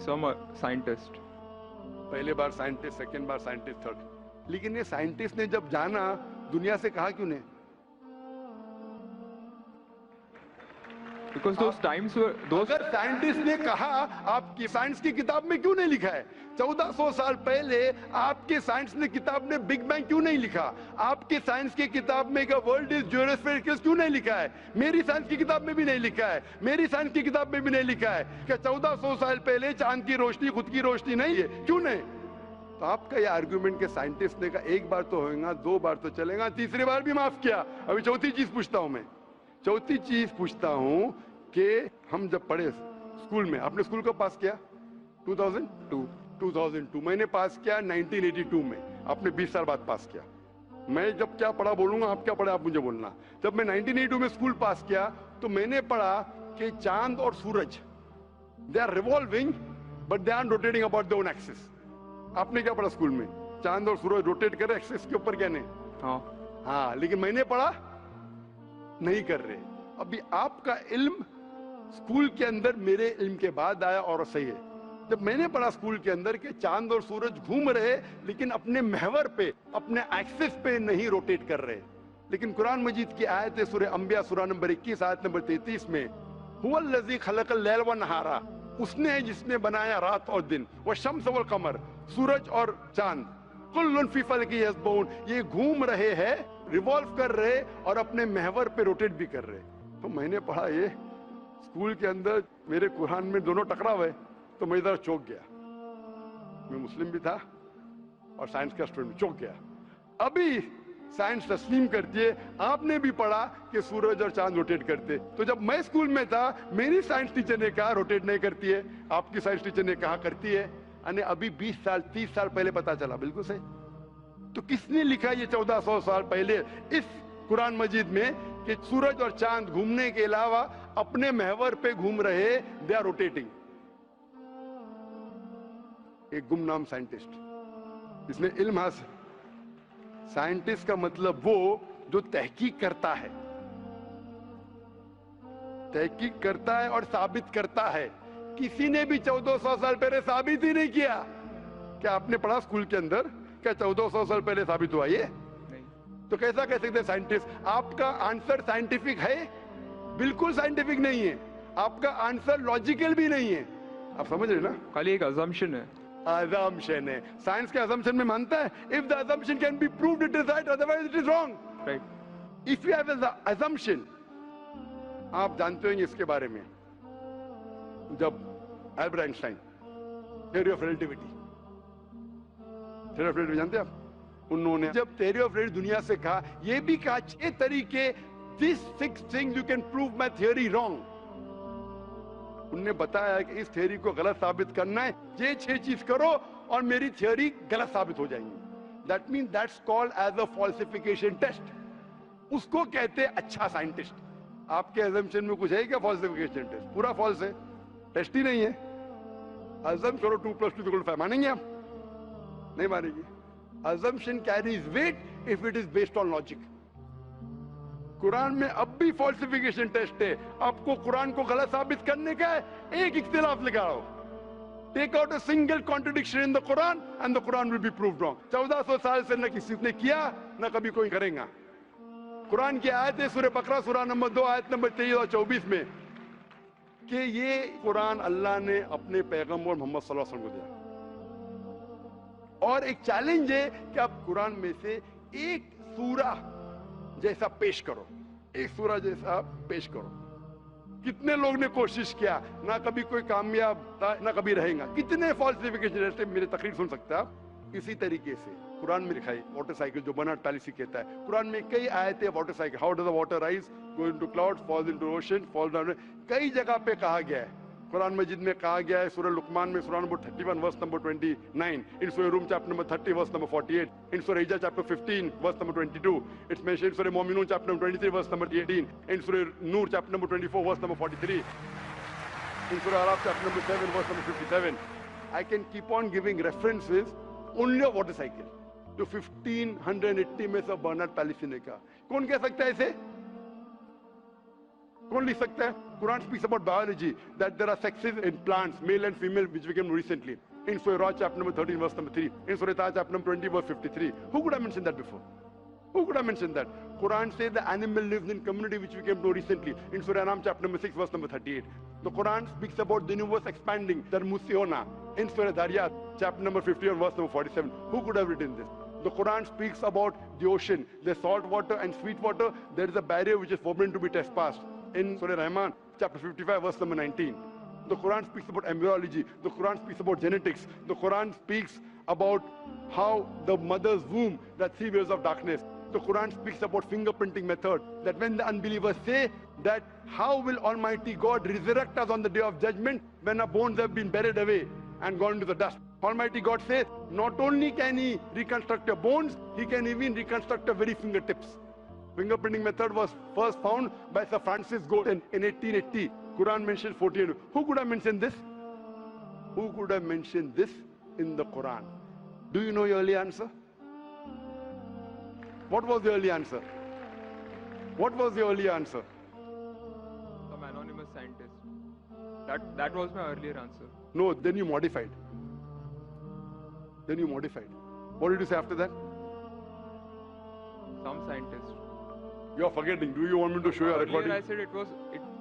Some scientist. पहले बार साइंटिस्ट, सेकेंड बार साइंटिस्ट, थर्ड। लेकिन ये साइंटिस्ट ने जब जाना, दुनिया से कहा क्यों नहीं? Because those times were those. अगर साइंटिस्ट ने कहा, आपकी साइंस की किताब में क्यों नहीं लिखा है? 1400 साल पहले आपके साइंस ने किताब ने बिग बैंग क्यों नहीं लिखा? आपके साइंस की किताब में वर्ल्ड इज ज्योमेट्रिकल क्यों नहीं लिखा है? मेरी साइंस की किताब में भी नहीं लिखा है, मेरी साइंस की किताब में भी नहीं लिखा है कि 1400 साल पहले चांद की रोशनी खुद की रोशनी नहीं है, क्यों नहीं? तो आपका ये आर्गुमेंट के साइंटिस्ट ने कहा एक बार तो होगा, दो बार तो चलेगा, तीसरी बार भी माफ किया। अभी चौथी चीज पूछता हूं मैं, चौथी चीज पूछता हूं कि हम जब पढ़े स्कूल में, आपने स्कूल कब पास किया? 2002 मैंने पास किया 1982 में, आपने 20 साल बाद पास किया। मैं जब क्या पढ़ा बोलूंगा, आप क्या पढ़ा आप मुझे बोलना। जब मैं 1982 में स्कूल पास किया तो मैंने पढ़ा कि चांद और सूरज they are revolving but they are rotating about their own axis. आपने क्या पढ़ा स्कूल में? चांद और सूरज रोटेट कर रहे एक्सिस के ऊपर, क्या नहीं? हाँ, लेकिन मैंने पढ़ा नहीं कर रहे। अभी आपका इल्म स्कूल के अंदर मेरे इल्म के बाद आया और सही है। जब मैंने पढ़ा स्कूल के अंदर कि चांद और सूरज घूम रहे लेकिन अपने महवर पे, अपने एक्सिस पे नहीं रोटेट कर रहे। लेकिन कुरान मजीद की आयत है सूरह अंबिया सूरह नंबर 21 आयत नंबर 33 में, हुवल्लज़ी खलक़ल लैल व नहारा, उसने है जिसने बनाया रात और दिन, व शम्स वल कमर, सूरज और चांद, कुल्लुन फी फलकी यस्बहून, ये घूम रहे हैं, रिवॉल्व कर रहे और अपने महवर पे रोटेट भी कर रहे। तो मैंने पढ़ा ये स्कूल के अंदर, मेरे कुरान में दोनों टकरा हुए, तो मैं इधर चौंक गया। मैं मुस्लिम भी था और साइंस का स्टूडेंट, चौंक गया। अभी साइंस तस्लीम करती है, आपने भी पढ़ा कि सूरज और चांद रोटेट करते। तो जब मैं स्कूल में था मेरी साइंस टीचर ने कहा रोटेट नहीं करती है, आपकी साइंस टीचर ने कहा करती है। अने अभी 20 साल 30 साल पहले पता चला, बिल्कुल सही। तो किसने लिखा ये 1400 साल पहले इस कुरान मजीद में कि सूरज और चांद घूमने के अलावा अपने महवर पे घूम रहे, दे आर रोटेटिंग? एक गुमनाम साइंटिस्ट, इसने इल्म हासिल। साइंटिस्ट का मतलब वो जो तहकीक करता है, तहकीक करता है और साबित करता है। किसी ने भी 1400 साल पहले साबित ही नहीं किया। क्या आपने पढ़ा स्कूल के अंदर क्या 1400 साल पहले साबित हुआ ये? नहीं। तो कैसा कह सकते साइंटिस्ट? आपका आंसर साइंटिफिक है? बिल्कुल साइंटिफिक नहीं है। आपका आंसर लॉजिकल भी नहीं है। आप समझ रहे ना? खाली एक assumption है। assumption है। साइंस के assumption में मानता है if the assumption can be proved it is right, otherwise it is wrong. Right. If you have an assumption, आप जानते होंगे इसके बारे में, जब Albert Einstein theory of relativity, theory of relativity जानते हैं आप? उन्होंने जब थ्योरी ऑफ रिलेटिविटी दुनिया से कहा, ये भी कहा 6 तरीके, these 6 things you can prove my theory wrong. उन्होंने बताया कि इस थ्योरी को गलत साबित करना है, ये 6 चीज करो और मेरी थ्योरी गलत साबित हो जाएंगी। That mean that's called as a falsification test. उसको कहते हैं अच्छा साइंटिस्ट। आपके assumption में कुछ है क्या फॉल्सिफिकेशन टेस्ट? पूरा फॉल्स है, टेस्ट ही नहीं है। अजम करो 2 + 2 = 5, मानेंगे आप? नहीं मानेंगे। assumption carries weight if it is based on logic. Quran में अब भी फॉल्सिफिकेशन टेस्ट है। आपको कुरान को गलत साबित करने का है, एक इख्तिलाफ लगाओ, take out a single contradiction in the Quran and the Quran will be proved wrong. 1400 साल से न किसी ने किया न कभी कोई करेगा। कुरान की आयत है सूरह बकरा सूरह नंबर 2 आयत नंबर 23 और 24 में कि ये कुरान अल्लाह ने अपने पैगंबर मोहम्मद सल्लल्लाहु अलैहि वसल्लम को दिया। और एक चैलेंज है कि आप कुरान में से एक सूरा जैसा पेश करो, एक सूरा जैसा पेश करो। कितने लोग ने कोशिश किया, ना कभी कोई कामयाब था ना कभी रहेगा। कितने फॉल्सिफिकेशन, जैसे मेरे तकरीर सुन सकते हैं आप। इसी तरीके से कुरान में लिखा है वाटर साइकिल, जो बर्नार्ड पैलिसी कहता है। कुरान में कई आयतें water cycle, how does the water rise, go into clouds, falls into ocean, fall down, कई जगह पे कहा गया है। कुरान मजीद में कहा गया है सूरह लुकमान में सूरह नंबर 31 वर्स नंबर 29, इन सूरह Rum chapter number 30 verse number 48, in सूरह Hijr chapter 15 verse number 22, it's mentioned in सूरह Muminun chapter number 23 verse number 18, in सूरह Nur chapter number 24 verse number 43, in सूरह Araf chapter number 7 verse number 57. I can keep on giving references only of water cycle जो 1580 में सब Bernard policy ने कहा। कौन कह सकता है इसे? कौन लिख सकता है? Quran speaks about biology that there are sexes in plants, male and female, which became recently. In Surah chapter number 13 verse number 3, in Surah Taha chapter number 20 verse 53. Who could have mentioned that before? Who could have mentioned that? Quran says the animal lives in community, which we came to know recently in Surah Anam chapter number 6 verse number 38. The Quran speaks about the universe expanding, Darmusiona, in Surah Dariyat chapter number 51 verse number 47. Who could have written this? The Quran speaks about the ocean. There's salt water and sweet water. There is a barrier which is forbidden to be trespassed in Surah Rahman chapter 55 verse number 19. The Quran speaks about embryology. The Quran speaks about genetics. The Quran speaks about how the mother's womb, that 3 waves of darkness. The Quran speaks about fingerprinting method, that when the unbelievers say that how will Almighty God resurrect us on the day of judgment when our bones have been buried away and gone into the dust. Almighty God says, not only can He reconstruct your bones, He can even reconstruct your very fingertips. Fingerprinting method was first found by Sir Francis Galton in 1880. Quran mentions 14. Who could have mentioned this? Who could have mentioned this in the Quran? Do you know your early answer? What was the early answer? What was the early answer? Some anonymous scientist. That was my earlier answer. No, then you modified. Then you modified. What did you say after that? Some scientist. You are forgetting. Do you want me to show you a recording? Earlier I said it was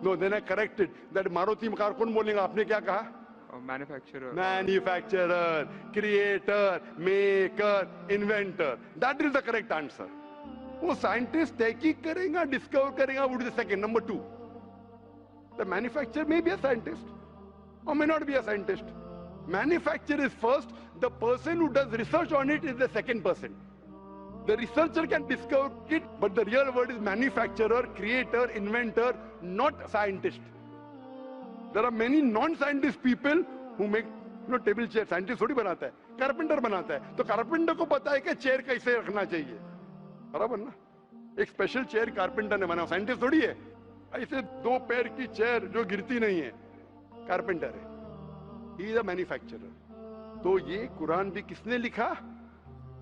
No, then I corrected. That Maruti car कौन बोलेगा? आपने क्या कहा? a manufacturer. Manufacturer, creator, maker, inventor. That is the correct answer. वो scientist तहकीक करेगा, discover करेगा, would be the second. Number 2. The manufacturer may be a scientist or may not be a scientist. Manufacturer is first. The person who does research on it is the second person. The researcher can discover it, but the real word is manufacturer, creator, inventor, not scientist. There are many non-scientist people who make table chair. Scientist थोड़ी बनाता है, carpenter बनाता है. तो carpenter को पता है कि chair कैसे रखना चाहिए. बराबर ना? एक special chair carpenter ने बनाया. Scientist थोड़ी है. ऐसे 2 पैर की chair जो गिरती नहीं है, carpenter है. He is a manufacturer. तो ये कुरान भी किसने लिखा?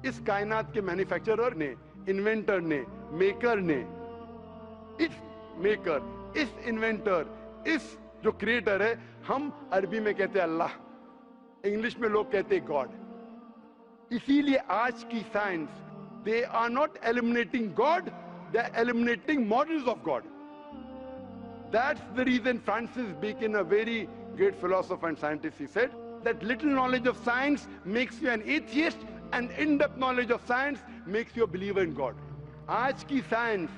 इस कायनात के मैन्युफैक्चरर ने, इन्वेंटर ने, मेकर ने. इस मेकर, इस इन्वेंटर, इस जो क्रिएटर है, हम अरबी में कहते हैं अल्लाह, इंग्लिश में लोग कहते हैं गॉड. इसीलिए आज की science, they are not eliminating God, they are eliminating models of God. That's the reason Francis Bacon, a very great philosopher and scientist, he said that little knowledge of science makes you an atheist and in-depth knowledge of science makes you a believer in God. Aaj ki science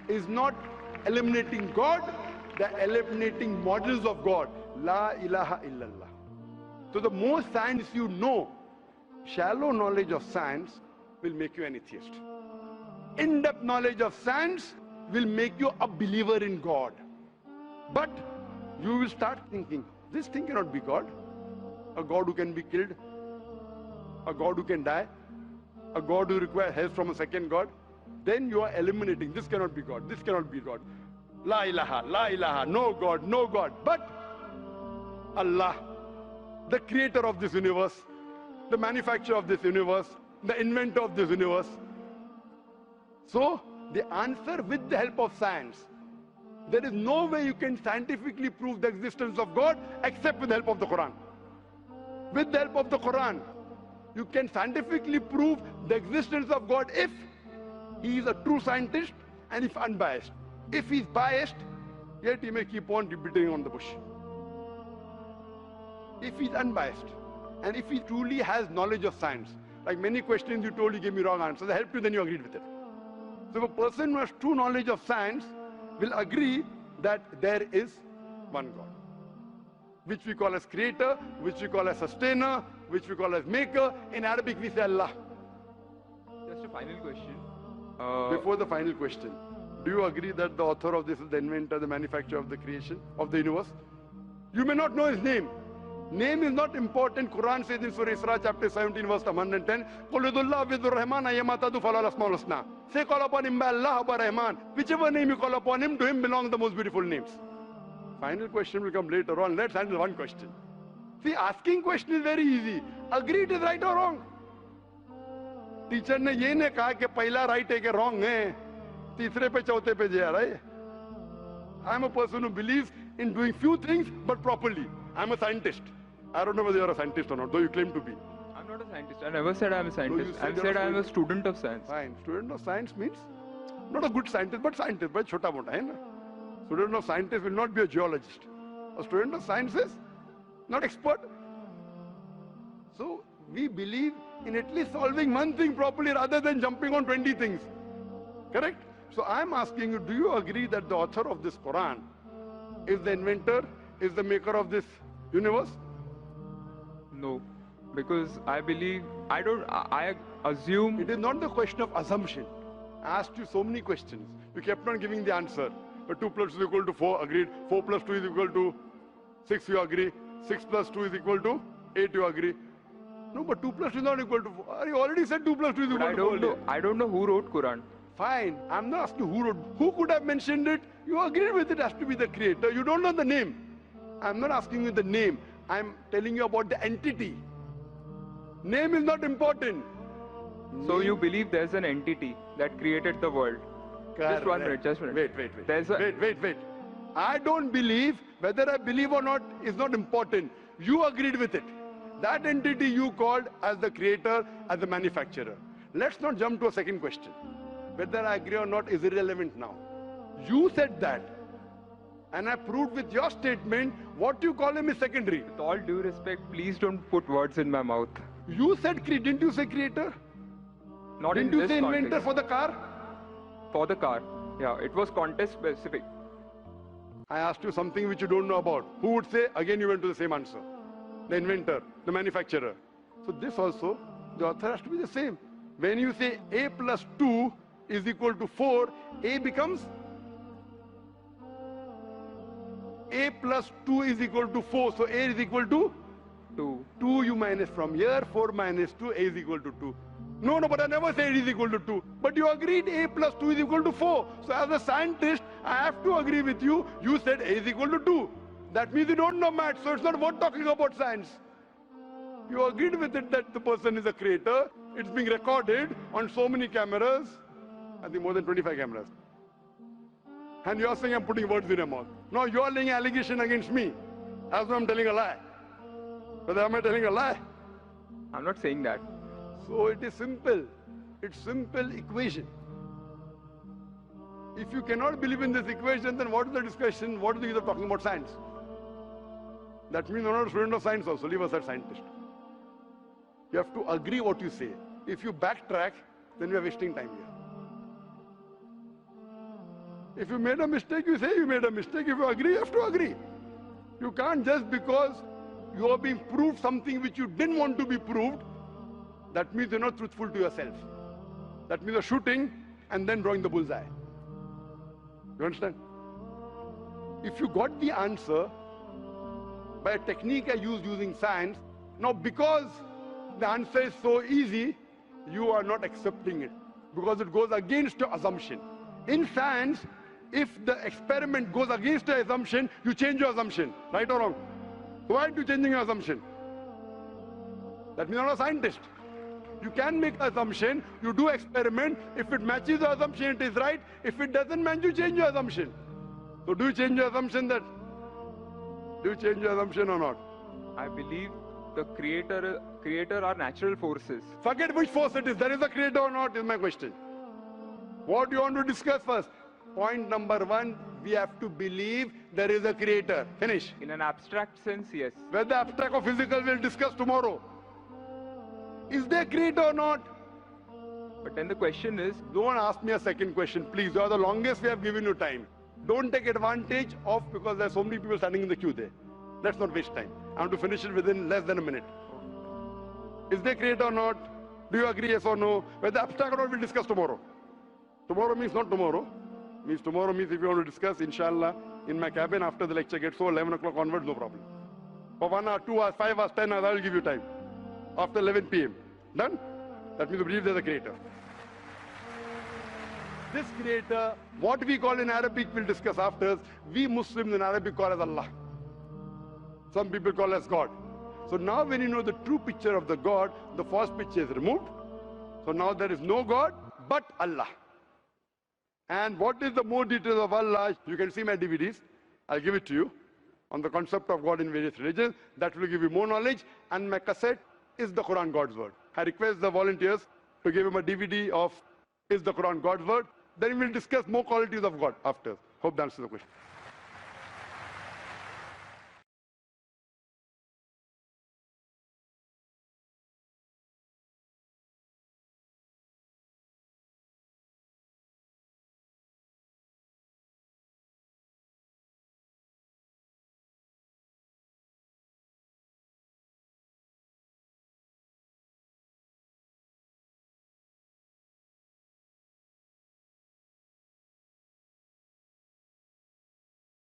is not eliminating God, they're eliminating models of God. La ilaha illallah. So the more science you know, shallow knowledge of science will make you an atheist. In-depth knowledge of science will make you a believer in God. But you will start thinking, this thing cannot be God. A God who can be killed, a God who can die, a God who requires help from a second God. Then you are eliminating, this cannot be God, this cannot be God. La ilaha, no God, no God. But Allah, the creator of this universe, the manufacturer of this universe, the inventor of this universe. So, the answer with the help of science. There is no way you can scientifically prove the existence of God except with the help of the Quran. With the help of the Quran, you can scientifically prove the existence of God if he is a true scientist and if unbiased. If he is biased, yet he may keep on beating on the bush. If he is unbiased and if he truly has knowledge of science, like many questions you told, you gave me wrong answers, I helped you, then you agreed with it. So if a person who has true knowledge of science will agree that there is one God, which we call as creator, which we call as sustainer, which we call as maker. In Arabic we say Allah. Just a final question. Before the final question, do you agree that the author of this is the inventor, the manufacturer of the creation, of the universe? You may not know his name. Name is not important. Quran says in Surah Isra chapter 17 verse 110, قُلْ ادُ اللَّهُ وِذُ الرَّحْمَنَ أَيَّمَا تَدْعُوا فَلَهُ الْأَسْمَاءُ الْحُسْنَى. Say call upon him by Allah or by Rahman. Whichever name you call upon him, to him belong the most beautiful names. Final question will come later on. Let's handle one question. See, asking question is very easy. Agree it is right or wrong. Teacher ने ये नहीं कहा कि पहला right है कि wrong है, तीसरे पे चौथे पे जा रहा है. I am a person who believes in doing few things but properly. I am a scientist. I don't know whether you are a scientist or not, though you claim to be. I'm not a scientist. I never said I'm a scientist. No, I said I'm a student of science. Fine. Student of science means Not a good scientist, but chota mota hai na. Student of scientist will not be a geologist. A student of science is not expert. So we believe in at least solving one thing properly rather than jumping on 20 things. Correct? So I'm asking you, do you agree that the author of this Quran is the inventor, is the maker of this universe? No, because I believe, I assume. It is not the question of assumption. I asked you so many questions. You kept on giving the answer. But 2 plus 2 is equal to 4, agreed. 4 plus 2 is equal to 6, you agree. 6 plus 2 is equal to 8, you agree. No, but 2 plus 2 is not equal to 4. You already said 2 plus 2 is equal to 4. I don't know who wrote Quran. Fine. I'm not asking who wrote. Who could have mentioned it? You agreed with it has to be the creator. You don't know the name. I'm not asking you the name. I'm telling you about the entity. Name is not important. So you believe there's an entity that created the world? Correct. Just 1 minute, just 1 minute. Wait. Wait. I don't believe, whether I believe or not is not important. You agreed with it. That entity you called as the creator, as the manufacturer. Let's not jump to a second question. Whether I agree or not is irrelevant now. You said that. And I proved with your statement what you call him is secondary. With all due respect, please don't put words in my mouth. You said, didn't you say creator? Not Didn't in you this say inventor context. for the car? For the car. Yeah, it was context specific. I asked you something which you don't know about. Who would say? Again, you went to the same answer. The inventor, the manufacturer. So this also, the author has to be the same. When you say A plus 2 is equal to 4, A becomes A plus 2 is equal to 4. So A is equal to 2. 2 you minus from here, 4 minus 2, A is equal to 2. No, but I never said it is equal to 2. But you agreed A plus 2 is equal to 4. So as a scientist, I have to agree with you. You said A is equal to 2. That means you don't know maths, so it's not worth talking about science. You agreed with it that the person is a creator. It's being recorded on so many cameras. I think more than 25 cameras. And you're saying I'm putting words in your mouth. No, you're laying an allegation against me. As though I'm telling a lie. But am I telling a lie? I'm not saying that. So it is simple. It's simple equation. If you cannot believe in this equation, then what is the discussion? What is the use of talking about science? That means you're not a student of science also. Leave aside scientist. You have to agree what you say. If you backtrack, then we are wasting time here. If you made a mistake, you say you made a mistake. If you agree, you have to agree. You can't just because you are being proved something which you didn't want to be proved, that means you're not truthful to yourself. That means you're shooting and then drawing the bullseye. You understand? If you got the answer by a technique I used using science, now because the answer is so easy, you are not accepting it because it goes against your assumption. In science, if the experiment goes against your assumption, you change your assumption, right or wrong? Why are you changing your assumption? That means you're not a scientist. You can make an assumption, you do experiment, if it matches your assumption, it is right. If it doesn't match, you change your assumption. So do you change your assumption that? Do you change your assumption or not? I believe the creator are natural forces. Forget which force it is, there is a creator or not is my question. What do you want to discuss first? Point number 1, we have to believe there is a creator. Finish. In an abstract sense, yes. Whether abstract or physical we'll discuss tomorrow. Is there a creator or not? But then the question is, Don't ask me a second question, please. You are the longest we have given you time. Don't take advantage of, because there are so many people standing in the queue there. Let's not waste time. I want to finish it within less than a minute. Is there a creator or not? Do you agree, yes or no? Whether abstract or not, we'll discuss tomorrow. Tomorrow means not tomorrow. Means tomorrow means if you want to discuss, inshallah, in my cabin after the lecture gets so 11 o'clock onwards, no problem. For 1 hour, 2 hours, 5 hours, 10 hours, I will give you time. After 11 p.m. Done? That means you believe there's a creator. This creator, what we call in Arabic, we'll discuss after, we Muslims in Arabic call as Allah. Some people call as God. So now when you know the true picture of the God, the false picture is removed. So now there is no God but Allah. And what is the more details of Allah? You can see my DVDs. I'll give it to you on the concept of God in various religions. That will give you more knowledge. And my cassette is the Quran God's Word. I request the volunteers to give him a DVD of Is the Quran God's Word? Then we'll discuss more qualities of God after. Hope that answers the question.